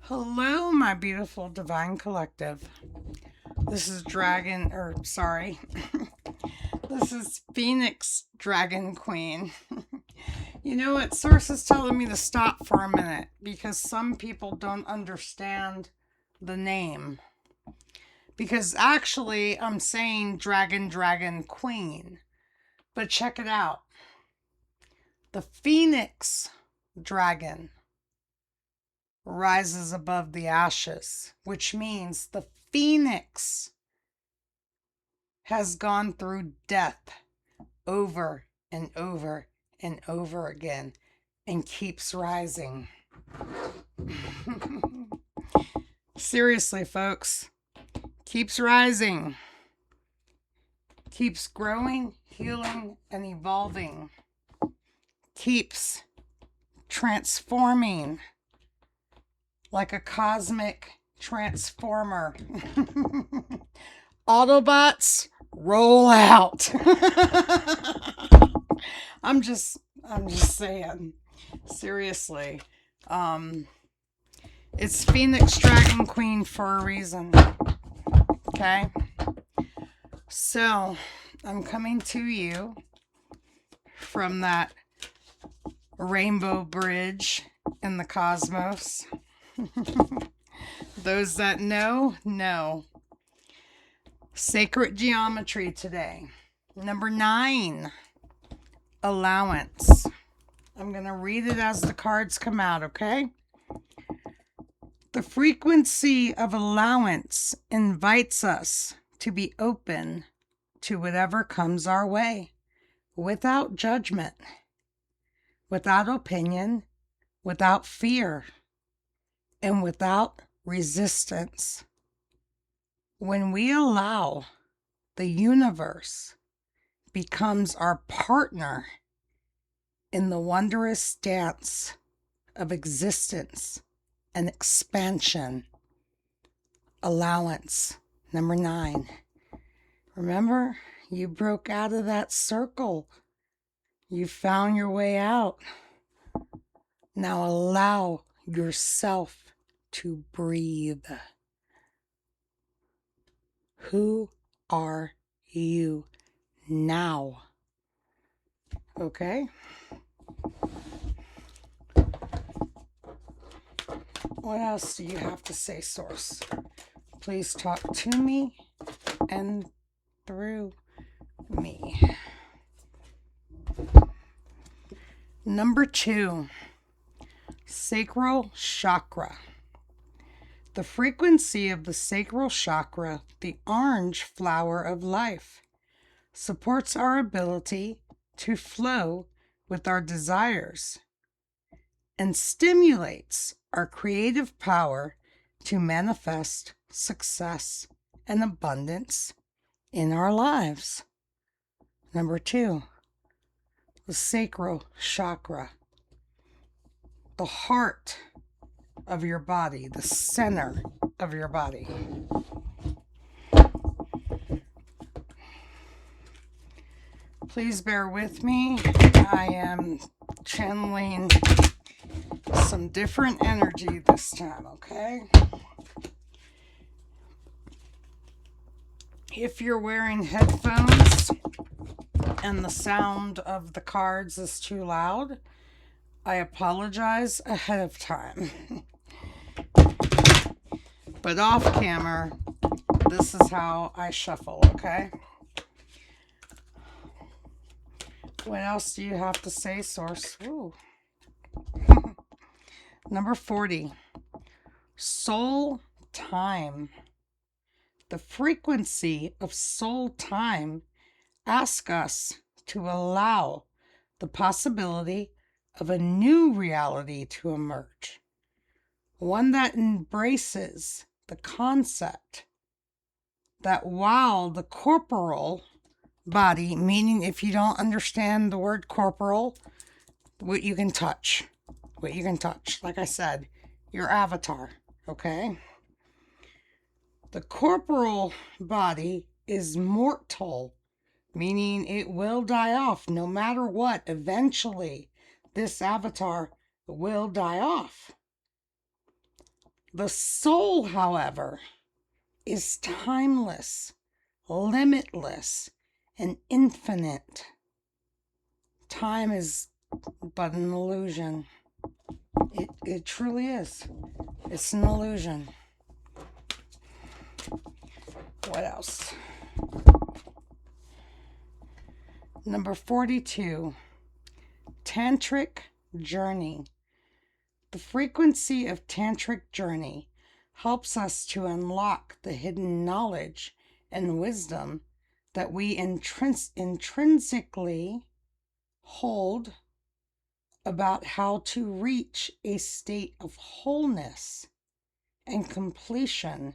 Hello, my beautiful divine collective. This is this is Phoenix Dragon Queen. You know what? Source is telling me to stop for a minute because some people don't understand the name. Because actually, I'm saying Dragon Queen. But check it out. The Phoenix Dragon rises above the ashes, which means the phoenix has gone through death over and over and over again and keeps rising. Seriously, folks, keeps rising, keeps growing, healing, and evolving, keeps transforming like a cosmic transformer. Autobots, roll out. I'm just saying. Seriously. It's Phoenix Dragon Queen for a reason. Okay? So, I'm coming to you from that rainbow bridge in the cosmos. Those that know. Sacred geometry today. Number 9, allowance. I'm going to read it as the cards come out, okay? The frequency of allowance invites us to be open to whatever comes our way, without judgment, without opinion, without fear, and without resistance. When we allow, the universe becomes our partner in the wondrous dance of existence and expansion. Allowance. Number 9. Remember, you broke out of that circle. You found your way out. Now allow yourself to breathe. Who are you now? Okay? What else do you have to say, Source? Please talk to me and through me. Number 2, sacral chakra. The frequency of the sacral chakra, the orange flower of life, supports our ability to flow with our desires and stimulates our creative power to manifest success and abundance in our lives. Number 2, the sacral chakra, the heart of your body, the center of your body. Please bear with me. I am channeling some different energy this time, okay? If you're wearing headphones and the sound of the cards is too loud, I apologize ahead of time. But off camera, this is how I shuffle, okay? What else do you have to say, Source? Ooh. Number 40, soul time. The frequency of soul time asks us to allow the possibility of a new reality to emerge. One that embraces the concept that while the corporal body, meaning if you don't understand the word corporal, what you can touch, like I said, your avatar, okay? The corporal body is mortal, meaning it will die off no matter what. Eventually, this avatar will die off. The soul, however, is timeless, limitless, and infinite. Time is but an illusion. It truly is. It's an illusion. What else? Number 42, Tantric Journey. The frequency of Tantric Journey helps us to unlock the hidden knowledge and wisdom that we intrinsically hold about how to reach a state of wholeness and completion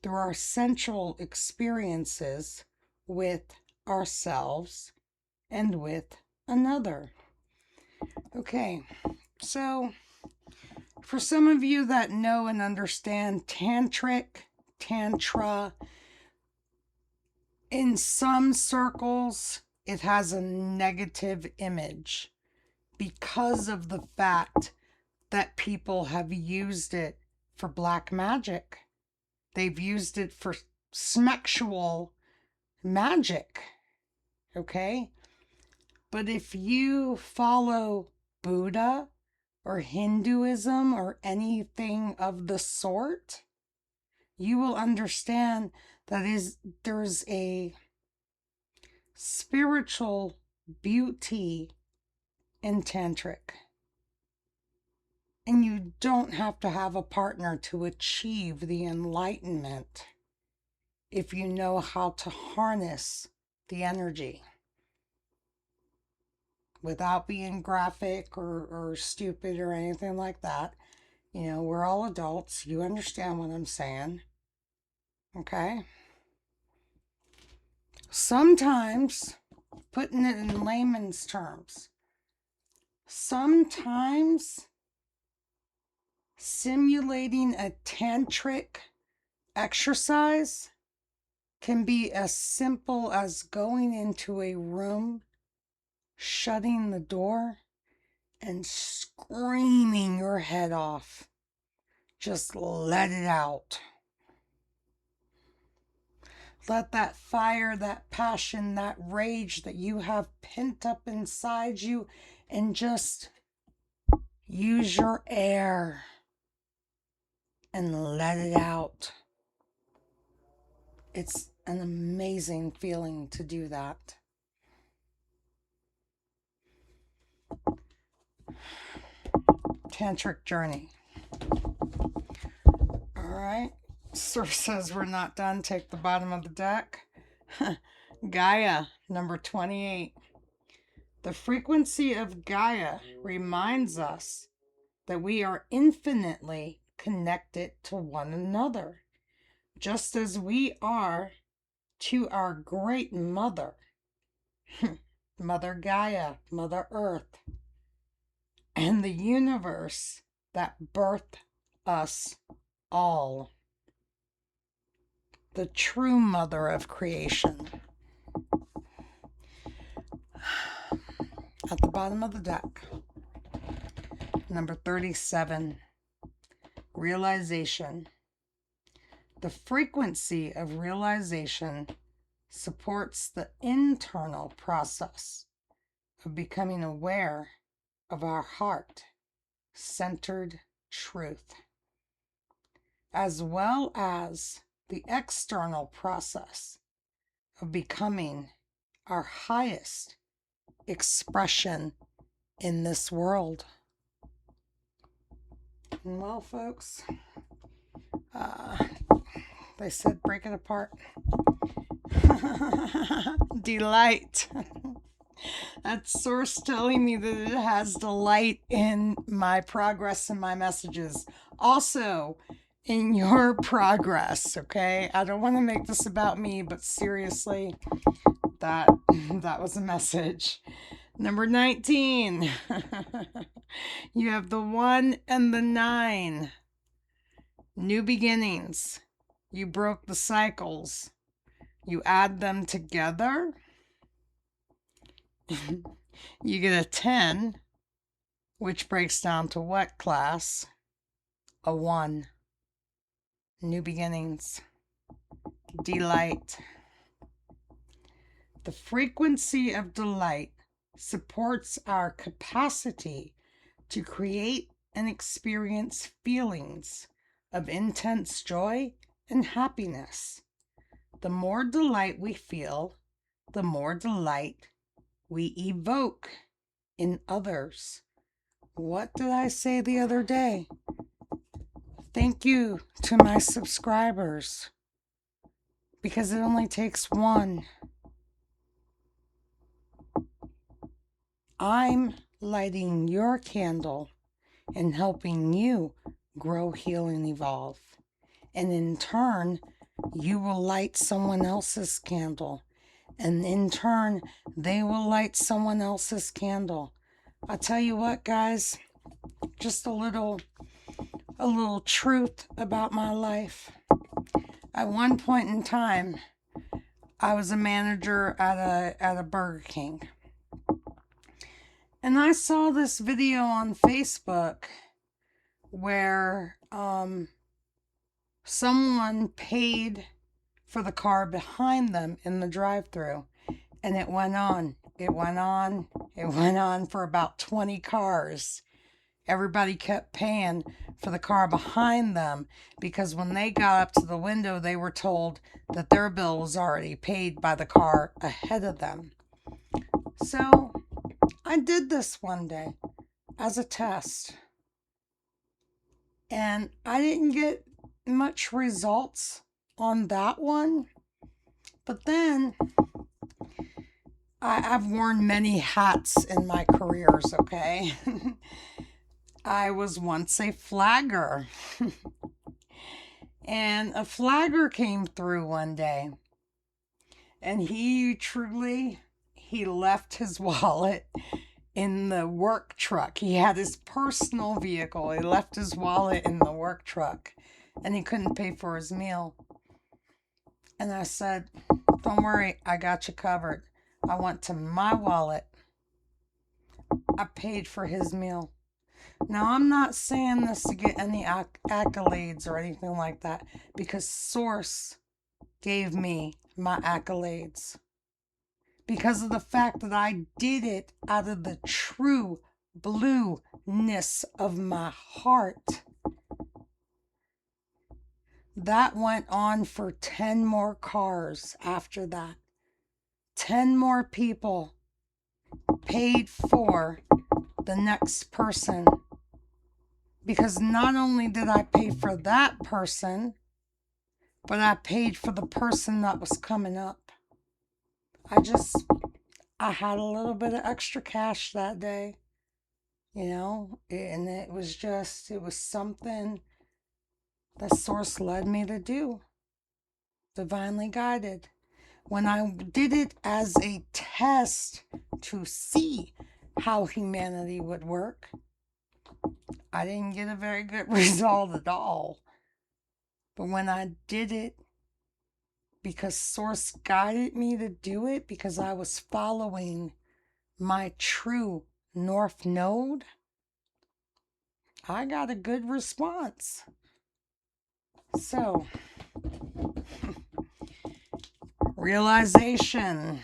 through our sensual experiences with ourselves and with another. Okay, so for some of you that know and understand tantra, in some circles, it has a negative image because of the fact that people have used it for black magic. They've used it for sexual magic, okay? But if you follow Buddha or Hinduism or anything of the sort, you will understand that there's a spiritual beauty in tantric. And you don't have to have a partner to achieve the enlightenment if you know how to harness the energy without being graphic or stupid or anything like that. You know, we're all adults. You understand what I'm saying. Okay? Sometimes, putting it in layman's terms, sometimes simulating a tantric exercise can be as simple as going into a room, shutting the door, and screaming your head off. Just let it out. Let that fire, that passion, that rage that you have pent up inside you, and just use your air and let it out. It's an amazing feeling to do that. Tantric Journey. All right. Sir says we're not done. Take the bottom of the deck. Gaia, number 28. The frequency of Gaia reminds us that we are infinitely connected to one another, just as we are to our great mother, Mother Gaia, Mother Earth, and the universe that birthed us all. The true mother of creation. At the bottom of the deck, number 37, realization. The frequency of realization supports the internal process of becoming aware of our heart-centered truth, as well as the external process of becoming our highest expression in this world. And well, folks, they said break it apart. Delight. That's Source telling me that it has delight in my progress and my messages. Also, in your progress, okay? I don't want to make this about me, but seriously, that was a message. Number 19. You have the 1 and the 9. New beginnings. You broke the cycles. You add them together. You get a 10, which breaks down to what, class? A 1. new beginnings, delight. The frequency of delight supports our capacity to create and experience feelings of intense joy and happiness. The more delight we feel, the more delight we evoke in others. What did I say the other day? Thank you to my subscribers, because it only takes one. I'm lighting your candle and helping you grow, heal, and evolve. And in turn, you will light someone else's candle. And in turn, they will light someone else's candle. I'll tell you what, guys, just a little truth about my life. At one point in time, I was a manager at a Burger King. And I saw this video on Facebook where someone paid for the car behind them in the drive-thru, and it went on for about 20 cars. Everybody kept paying for the car behind them because when they got up to the window, they were told that their bill was already paid by the car ahead of them. So I did this one day as a test, and I didn't get much results on that one. But then I've worn many hats in my careers, okay? I was once a flagger. And a flagger came through one day, and he left his wallet in the work truck. He had his personal vehicle. He left his wallet in the work truck, and he couldn't pay for his meal. And I said, don't worry, I got you covered. I went to my wallet. I paid for his meal. Now, I'm not saying this to get any accolades or anything like that, because Source gave me my accolades. Because of the fact that I did it out of the true blueness of my heart. That went on for 10 more cars after that. 10 more people paid for the next person. Because not only did I pay for that person, but I paid for the person that was coming up. I had a little bit of extra cash that day, and it was something that Source led me to do. Divinely guided. When I did it as a test to see how humanity would work, I didn't get a very good result at all. But when I did it, because Source guided me to do it, because I was following my true North Node, I got a good response. So, realization.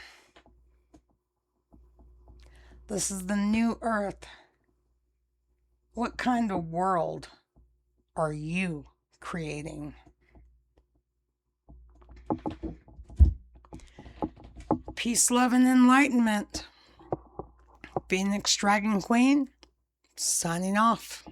This is the new earth. What kind of world are you creating? Peace, love, and enlightenment. Phoenix Dragon Queen, signing off.